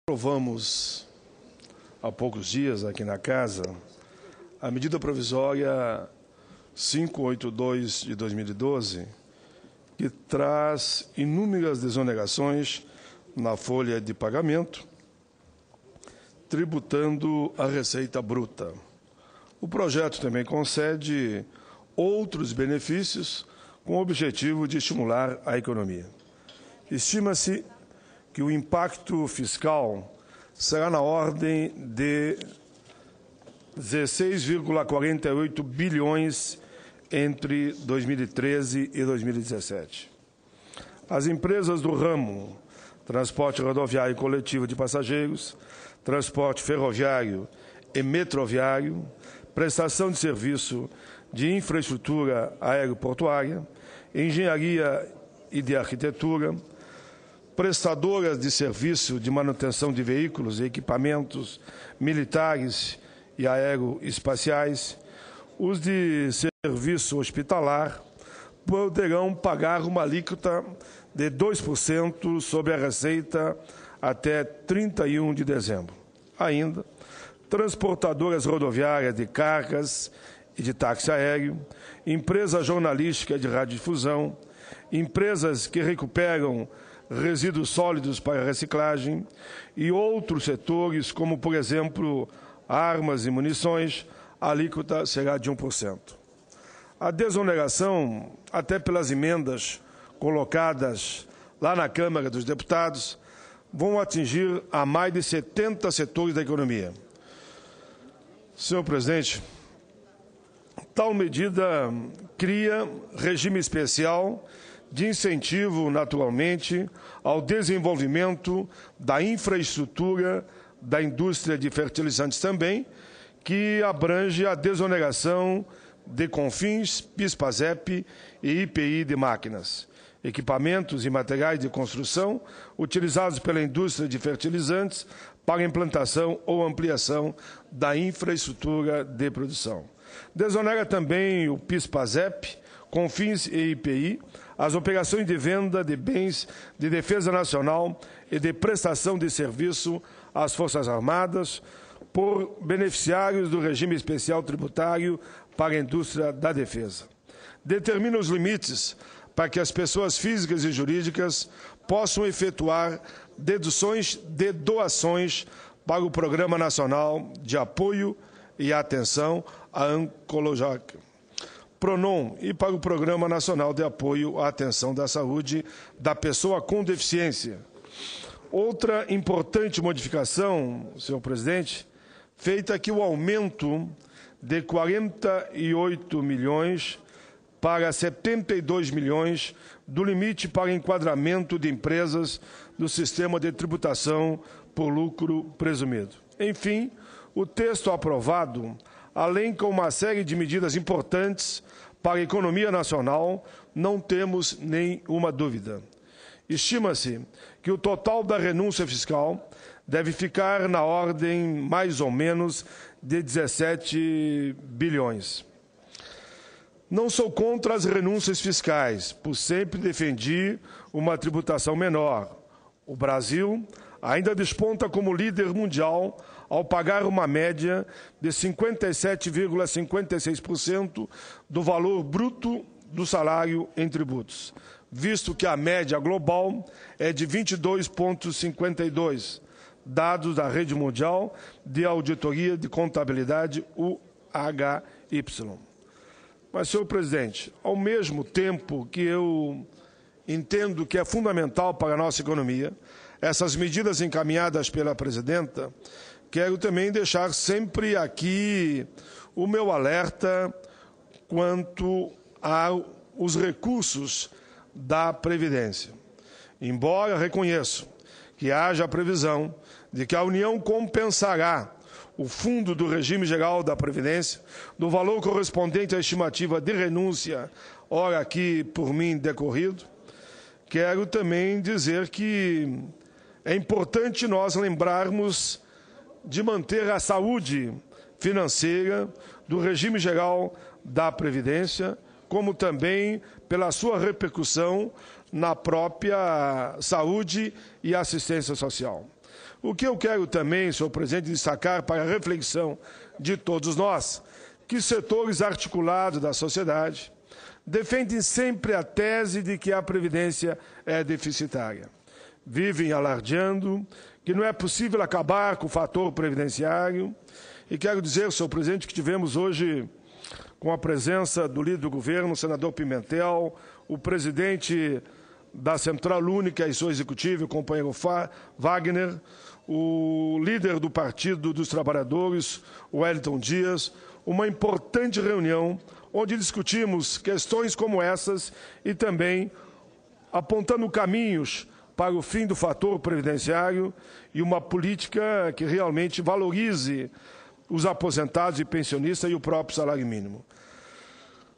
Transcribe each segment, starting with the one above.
Aprovamos há poucos dias aqui na Casa a medida provisória 582 de 2012, que traz inúmeras desonerações na folha de pagamento, tributando a receita bruta. O projeto também concede outros benefícios com o objetivo de estimular a economia. Estima-se que o impacto fiscal será na ordem de 16,48 bilhões entre 2013 e 2017. As empresas do ramo transporte rodoviário e coletivo de passageiros, transporte ferroviário e metroviário, prestação de serviço de infraestrutura aeroportuária, engenharia e de arquitetura, prestadoras de serviço de manutenção de veículos e equipamentos militares e aeroespaciais, os de serviço hospitalar poderão pagar uma alíquota de 2% sobre a receita até 31 de dezembro. Ainda, transportadoras rodoviárias de cargas e de táxi aéreo, empresa jornalística de radiodifusão, empresas que recuperam resíduos sólidos para reciclagem e outros setores, como, por exemplo, armas e munições, a alíquota será de 1%. A desoneração, até pelas emendas colocadas lá na Câmara dos Deputados, vão atingir a mais de 70 setores da economia. Senhor presidente, tal medida cria regime especial de incentivo, naturalmente, ao desenvolvimento da infraestrutura da indústria de fertilizantes também, que abrange a desoneração de CONFINS, PIS/PASEP e IPI de máquinas, equipamentos e materiais de construção utilizados pela indústria de fertilizantes para implantação ou ampliação da infraestrutura de produção. Desonera também o PIS/PASEP, CONFINS e IPI, as operações de venda de bens de defesa nacional e de prestação de serviço às Forças Armadas por beneficiários do regime especial tributário para a indústria da defesa. Determina os limites para que as pessoas físicas e jurídicas possam efetuar deduções de doações para o Programa Nacional de Apoio e Atenção à Oncologia, PRONON, e para o Programa Nacional de Apoio à Atenção da Saúde da Pessoa com Deficiência. Outra importante modificação, senhor presidente, feita aqui o aumento de 48 milhões para 72 milhões do limite para enquadramento de empresas do sistema de tributação por lucro presumido. Enfim, o texto aprovado elenca uma série de medidas importantes para a economia nacional, não temos nenhuma dúvida. Estima-se que o total da renúncia fiscal deve ficar na ordem, mais ou menos, de 17 bilhões. Não sou contra as renúncias fiscais, pois sempre defendi uma tributação menor. O Brasil ainda desponta como líder mundial ao pagar uma média de 57,56% do valor bruto do salário em tributos, visto que a média global é de 22,52%, dados da Rede Mundial de Auditoria de Contabilidade, UHY. Mas, senhor presidente, ao mesmo tempo que eu entendo que é fundamental para a nossa economia, essas medidas encaminhadas pela presidenta, quero também deixar sempre aqui o meu alerta quanto aos recursos da Previdência. Embora reconheço que haja a previsão de que a União compensará o fundo do regime geral da Previdência do valor correspondente à estimativa de renúncia, ora aqui por mim decorrido, quero também dizer que é importante nós lembrarmos de manter a saúde financeira do regime geral da Previdência, como também pela sua repercussão na própria saúde e assistência social. O que eu quero também, senhor presidente, destacar para a reflexão de todos nós, que setores articulados da sociedade defendem sempre a tese de que a Previdência é deficitária. Vivem alardeando que não é possível acabar com o fator previdenciário. E quero dizer, senhor presidente, que tivemos hoje, com a presença do líder do governo, o senador Pimentel, o presidente da Central Única e seu executivo, o companheiro Wagner, o líder do Partido dos Trabalhadores, o Wellington Dias, uma importante reunião onde discutimos questões como essas e também apontando caminhos para o fim do fator previdenciário e uma política que realmente valorize os aposentados e pensionistas e o próprio salário mínimo.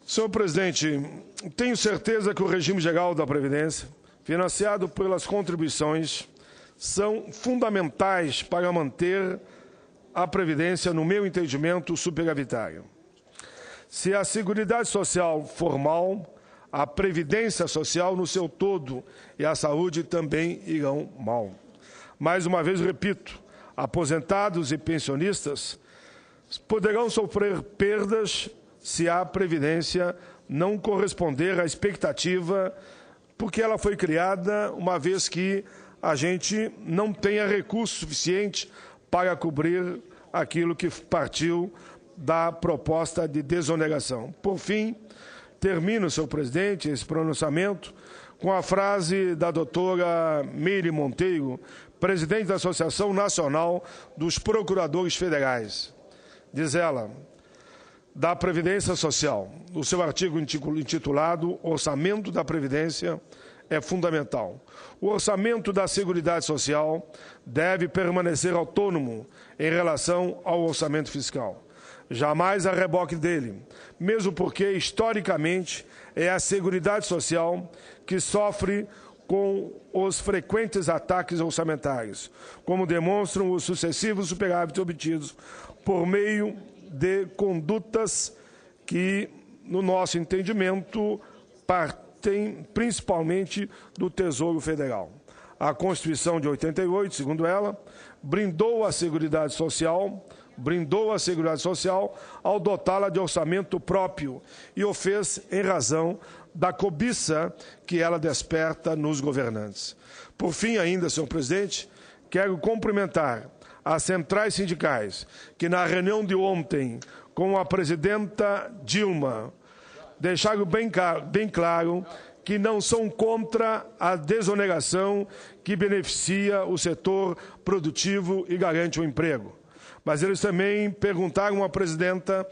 Senhor presidente, tenho certeza que o regime geral da Previdência, financiado pelas contribuições, são fundamentais para manter a Previdência, no meu entendimento, superavitária. Se a Seguridade Social formal, a Previdência Social no seu todo e a saúde também irão mal. Mais uma vez, repito, aposentados e pensionistas poderão sofrer perdas se a Previdência não corresponder à expectativa, porque ela foi criada uma vez que a gente não tenha recurso suficiente para cobrir aquilo que partiu da proposta de desoneração. Por fim, termino, senhor presidente, esse pronunciamento com a frase da doutora Meire Monteiro, presidente da Associação Nacional dos Procuradores Federais. Diz ela, da Previdência Social, no seu artigo intitulado Orçamento da Previdência é fundamental. O orçamento da Seguridade Social deve permanecer autônomo em relação ao orçamento fiscal. Jamais a reboque dele, mesmo porque, historicamente, é a Seguridade Social que sofre com os frequentes ataques orçamentários, como demonstram os sucessivos superávites obtidos por meio de condutas que, no nosso entendimento, partem principalmente do Tesouro Federal. A Constituição de 88, segundo ela, brindou a Seguridade Social ao dotá-la de orçamento próprio e o fez em razão da cobiça que ela desperta nos governantes. Por fim, ainda, senhor presidente, quero cumprimentar as centrais sindicais que, na reunião de ontem com a presidenta Dilma, deixaram bem claro que não são contra a desoneração que beneficia o setor produtivo e garante o emprego. Mas eles também perguntaram à presidenta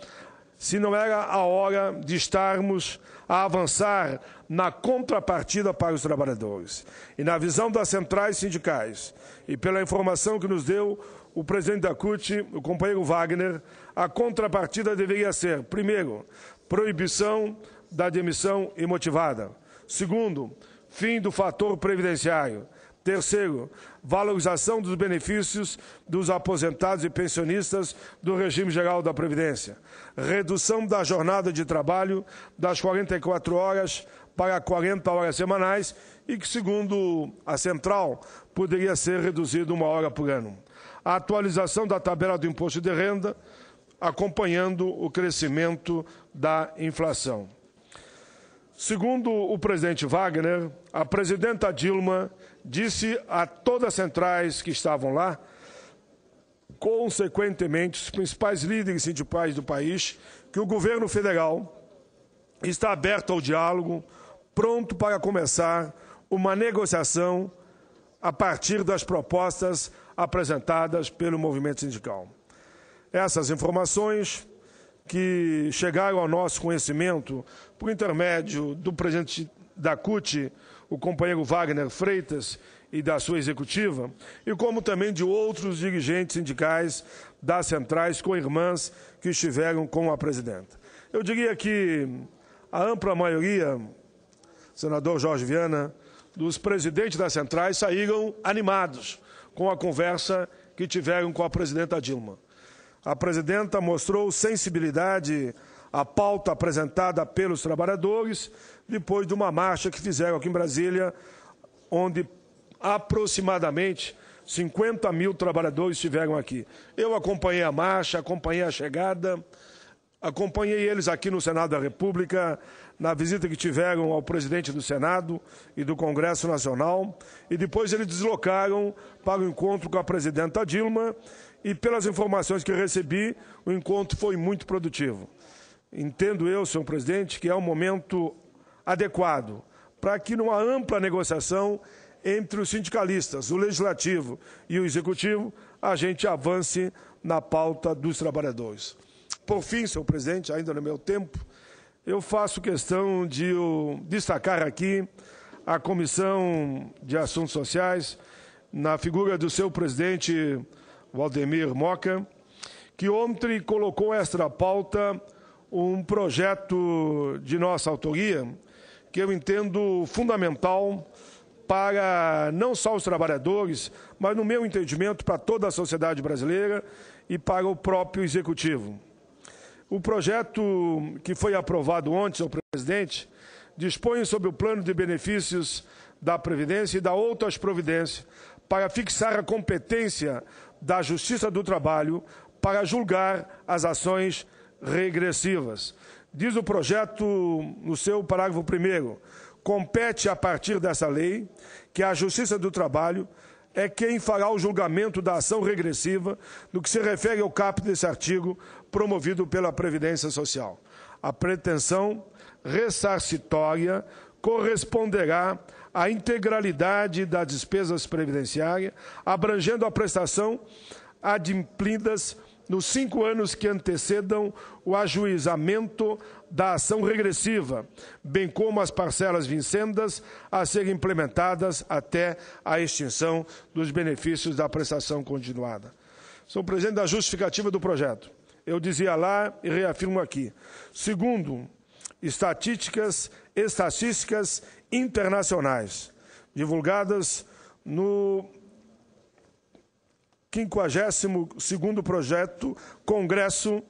se não era a hora de estarmos a avançar na contrapartida para os trabalhadores. E na visão das centrais sindicais, e pela informação que nos deu o presidente da CUT, o companheiro Wagner, a contrapartida deveria ser, primeiro, proibição da demissão imotivada. Segundo, fim do fator previdenciário. Terceiro, valorização dos benefícios dos aposentados e pensionistas do regime geral da Previdência. Redução da jornada de trabalho das 44 horas para 40 horas semanais e que, segundo a central, poderia ser reduzido 1 hora por ano. A atualização da tabela do imposto de renda, acompanhando o crescimento da inflação. Segundo o presidente Wagner, a presidenta Dilma disse a todas as centrais que estavam lá, consequentemente, os principais líderes sindicais do país, que o governo federal está aberto ao diálogo, pronto para começar uma negociação a partir das propostas apresentadas pelo movimento sindical. Essas informações que chegaram ao nosso conhecimento por intermédio do presidente da CUT, o companheiro Wagner Freitas, e da sua executiva, e como também de outros dirigentes sindicais das centrais co-irmãs que estiveram com a presidenta. Eu diria que a ampla maioria, senador Jorge Viana, dos presidentes das centrais saíram animados com a conversa que tiveram com a presidenta Dilma. A presidenta mostrou sensibilidade à pauta apresentada pelos trabalhadores depois de uma marcha que fizeram aqui em Brasília, onde aproximadamente 50 mil trabalhadores estiveram aqui. Eu acompanhei a marcha, acompanhei a chegada, acompanhei eles aqui no Senado da República, na visita que tiveram ao presidente do Senado e do Congresso Nacional, e depois eles deslocaram para o encontro com a presidenta Dilma, e pelas informações que recebi, o encontro foi muito produtivo. Entendo eu, senhor presidente, que é um momento adequado para que, numa ampla negociação entre os sindicalistas, o Legislativo e o Executivo, a gente avance na pauta dos trabalhadores. Por fim, senhor presidente, ainda no meu tempo, eu faço questão de destacar aqui a Comissão de Assuntos Sociais, na figura do seu presidente, Waldemir Moca, que ontem colocou esta pauta um projeto de nossa autoria, que eu entendo fundamental para não só os trabalhadores, mas, no meu entendimento, para toda a sociedade brasileira e para o próprio Executivo. O projeto que foi aprovado ontem, senhor presidente, dispõe sobre o plano de benefícios da Previdência e da outras providências para fixar a competência da Justiça do Trabalho para julgar as ações regressivas. Diz o projeto, no seu parágrafo 1º, compete a partir dessa lei que a Justiça do Trabalho é quem fará o julgamento da ação regressiva no que se refere ao caput desse artigo promovido pela Previdência Social. A pretensão ressarcitória corresponderá à integralidade das despesas previdenciárias, abrangendo a prestação adimplidas nos 5 anos que antecedam o ajuizamento da ação regressiva, bem como as parcelas vincendas a serem implementadas até a extinção dos benefícios da prestação continuada. Sou presidente da justificativa do projeto. Eu dizia lá e reafirmo aqui. Segundo, estatísticas internacionais, divulgadas no 52º projeto, Congresso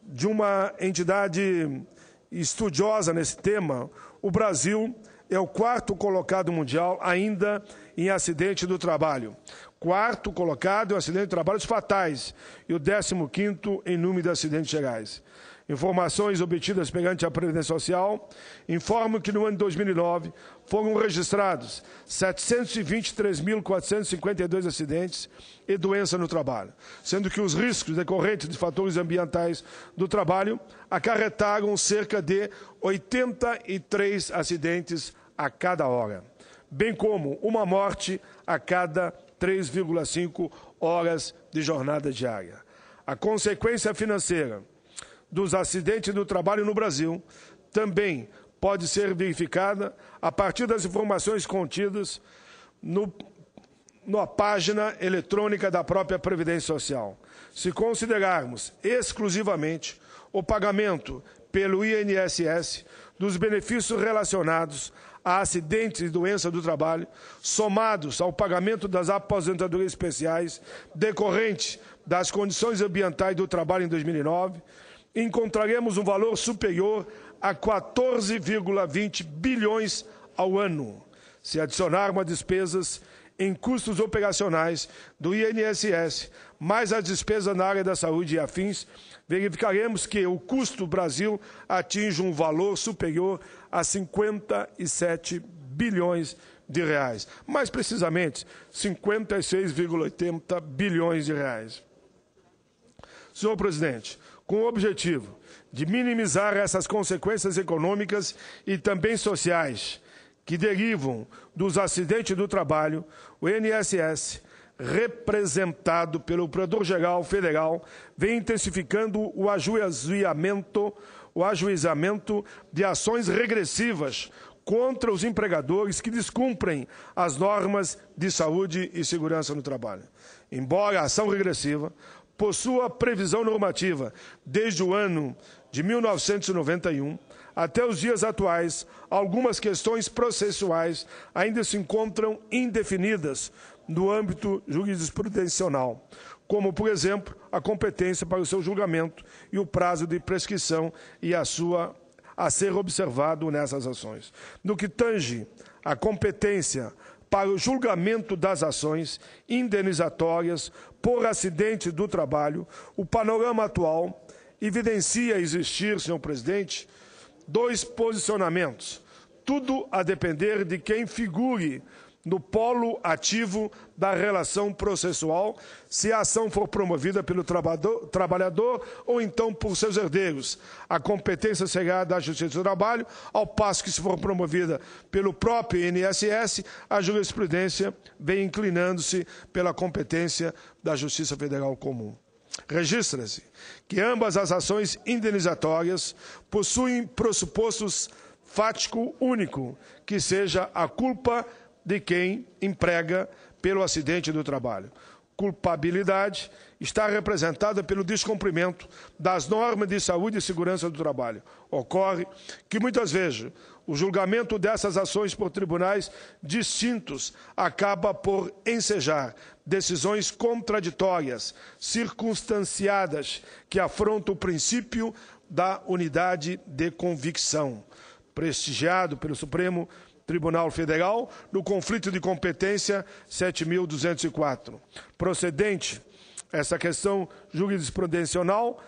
de uma entidade estudiosa nesse tema, o Brasil é o 4º colocado mundial ainda em acidente do trabalho. 4º colocado em acidentes de trabalhos fatais e o 15º em número de acidentes gerais. Informações obtidas perante a Previdência Social informam que no ano de 2009 foram registrados 723.452 acidentes e doença no trabalho, sendo que os riscos decorrentes de fatores ambientais do trabalho acarretaram cerca de 83 acidentes a cada hora, bem como uma morte a cada 3,5 horas de jornada diária. A consequência financeira dos acidentes do trabalho no Brasil também pode ser verificada a partir das informações contidas na página eletrônica da própria Previdência Social. Se considerarmos exclusivamente o pagamento pelo INSS dos benefícios relacionados a acidentes e doença do trabalho, somados ao pagamento das aposentadorias especiais decorrentes das condições ambientais do trabalho em 2009, encontraremos um valor superior a 14,20 bilhões ao ano. Se adicionarmos as despesas em custos operacionais do INSS, mais as despesas na área da saúde e afins, verificaremos que o custo do Brasil atinge um valor superior a 57 bilhões de reais. Mais precisamente, 56,80 bilhões de reais. Senhor presidente, com o objetivo de minimizar essas consequências econômicas e também sociais que derivam dos acidentes do trabalho, o INSS, representado pelo Procurador-Geral Federal, vem intensificando o ajuizamento de ações regressivas contra os empregadores que descumprem as normas de saúde e segurança no trabalho. Embora a ação regressiva possua previsão normativa desde o ano de 1991, até os dias atuais, algumas questões processuais ainda se encontram indefinidas no âmbito jurisprudencial, como, por exemplo, a competência para o seu julgamento e o prazo de prescrição e a ser observado nessas ações. No que tange à competência para o julgamento das ações indenizatórias por acidente do trabalho, o panorama atual evidencia existir, senhor presidente, dois posicionamentos, tudo a depender de quem figure no polo ativo da relação processual, se a ação for promovida pelo trabalhador ou então por seus herdeiros. A competência será da Justiça do Trabalho, ao passo que, se for promovida pelo próprio INSS, a jurisprudência vem inclinando-se pela competência da Justiça Federal Comum. Registra-se que ambas as ações indenizatórias possuem pressupostos fático único, que seja a culpa de quem emprega pelo acidente do trabalho. Culpabilidade está representada pelo descumprimento das normas de saúde e segurança do trabalho. Ocorre que, muitas vezes, o julgamento dessas ações por tribunais distintos acaba por ensejar decisões contraditórias, circunstanciadas, que afrontam o princípio da unidade de convicção, prestigiado pelo Supremo Tribunal Federal, no conflito de competência 7.204. Procedente essa questão jurisprudencial,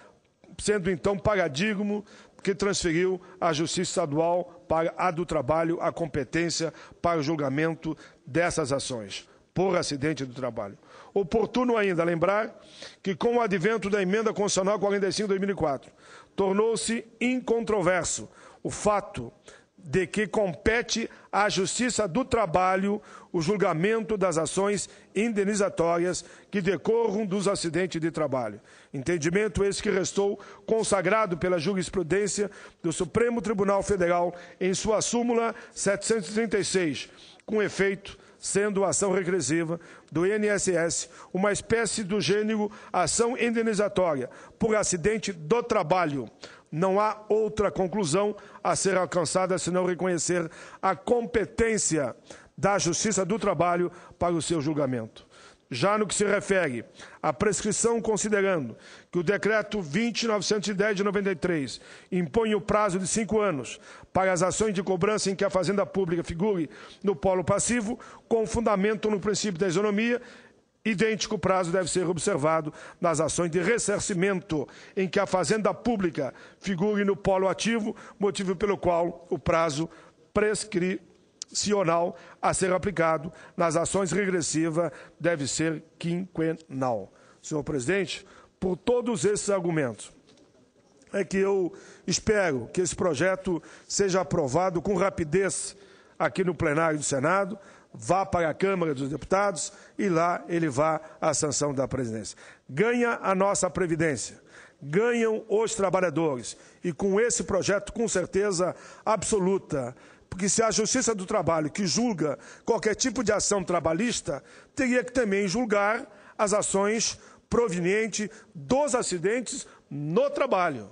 sendo então paradigma que transferiu à Justiça Estadual para a do Trabalho a competência para o julgamento dessas ações por acidente do trabalho. Oportuno ainda lembrar que, com o advento da Emenda Constitucional 45 de 2004, tornou-se incontroverso o fato de que compete à Justiça do Trabalho o julgamento das ações indenizatórias que decorram dos acidentes de trabalho. Entendimento esse que restou consagrado pela jurisprudência do Supremo Tribunal Federal em sua súmula 736, com efeito sendo a ação regressiva do INSS uma espécie do gênero ação indenizatória por acidente do trabalho. Não há outra conclusão a ser alcançada senão reconhecer a competência da Justiça do Trabalho para o seu julgamento. Já no que se refere à prescrição, considerando que o Decreto 20.910 de 93 impõe o prazo de 5 anos para as ações de cobrança em que a Fazenda Pública figure no polo passivo, com fundamento no princípio da isonomia, idêntico prazo deve ser observado nas ações de ressarcimento em que a Fazenda Pública figure no polo ativo, motivo pelo qual o prazo prescricional a ser aplicado nas ações regressivas deve ser quinquenal. Senhor presidente, por todos esses argumentos, é que eu espero que esse projeto seja aprovado com rapidez aqui no plenário do Senado, vá para a Câmara dos Deputados e lá ele vá à sanção da presidência. Ganha a nossa Previdência, ganham os trabalhadores e com esse projeto, com certeza absoluta, porque se a Justiça do Trabalho, que julga qualquer tipo de ação trabalhista, teria que também julgar as ações provenientes dos acidentes no trabalho.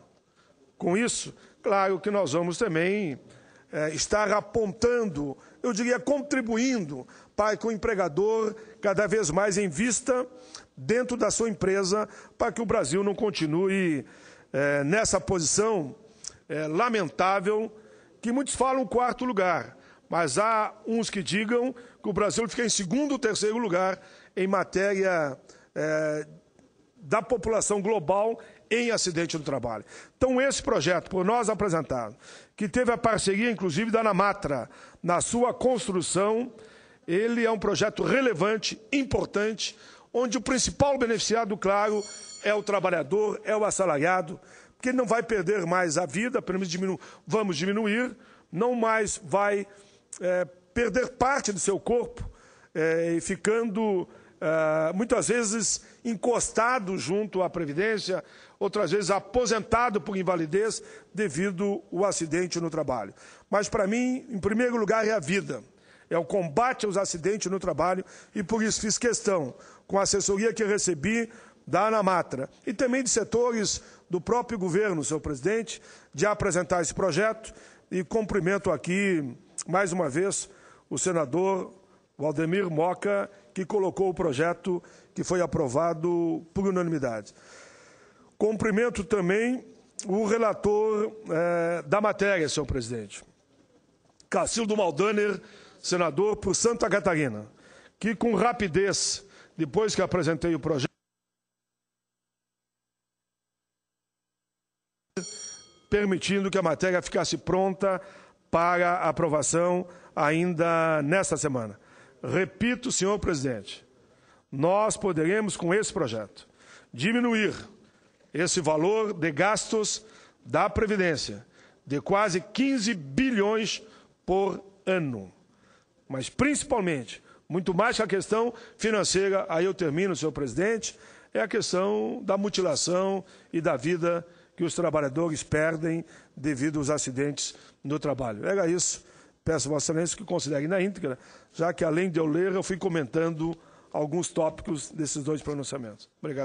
Com isso, claro que nós vamos também estar apontando, eu diria, contribuindo para que o empregador cada vez mais invista dentro da sua empresa para que o Brasil não continue nessa posição lamentável, que muitos falam quarto lugar, mas há uns que digam que o Brasil fica em segundo ou terceiro lugar em matéria da população global em acidente do trabalho. Então, esse projeto, por nós apresentado, que teve a parceria, inclusive, da Anamatra, na sua construção, ele é um projeto relevante, importante, onde o principal beneficiado, claro, é o trabalhador, é o assalariado, porque ele não vai perder mais a vida, pelo menos vamos diminuir, não mais vai perder parte do seu corpo, e ficando muitas vezes encostado junto à Previdência, outras vezes aposentado por invalidez devido ao acidente no trabalho. Mas, para mim, em primeiro lugar, é a vida, é o combate aos acidentes no trabalho e, por isso, fiz questão, com a assessoria que recebi da Anamatra e também de setores do próprio governo, senhor presidente, de apresentar esse projeto e cumprimento aqui, mais uma vez, o senador Waldemir Moca, que colocou o projeto que foi aprovado por unanimidade. Cumprimento também o relator da matéria, senhor presidente, Cacildo Maldaner, senador por Santa Catarina, que com rapidez, depois que apresentei o projeto, permitindo que a matéria ficasse pronta para aprovação ainda nesta semana. Repito, senhor presidente, nós poderemos, com esse projeto, diminuir esse valor de gastos da Previdência de quase 15 bilhões por ano. Mas, principalmente, muito mais que a questão financeira, aí eu termino, senhor presidente, é a questão da mutilação e da vida que os trabalhadores perdem devido aos acidentes no trabalho. Era isso. Peço a Vossa Excelência que considere na íntegra, já que, além de eu ler, eu fui comentando alguns tópicos desses dois pronunciamentos. Obrigado.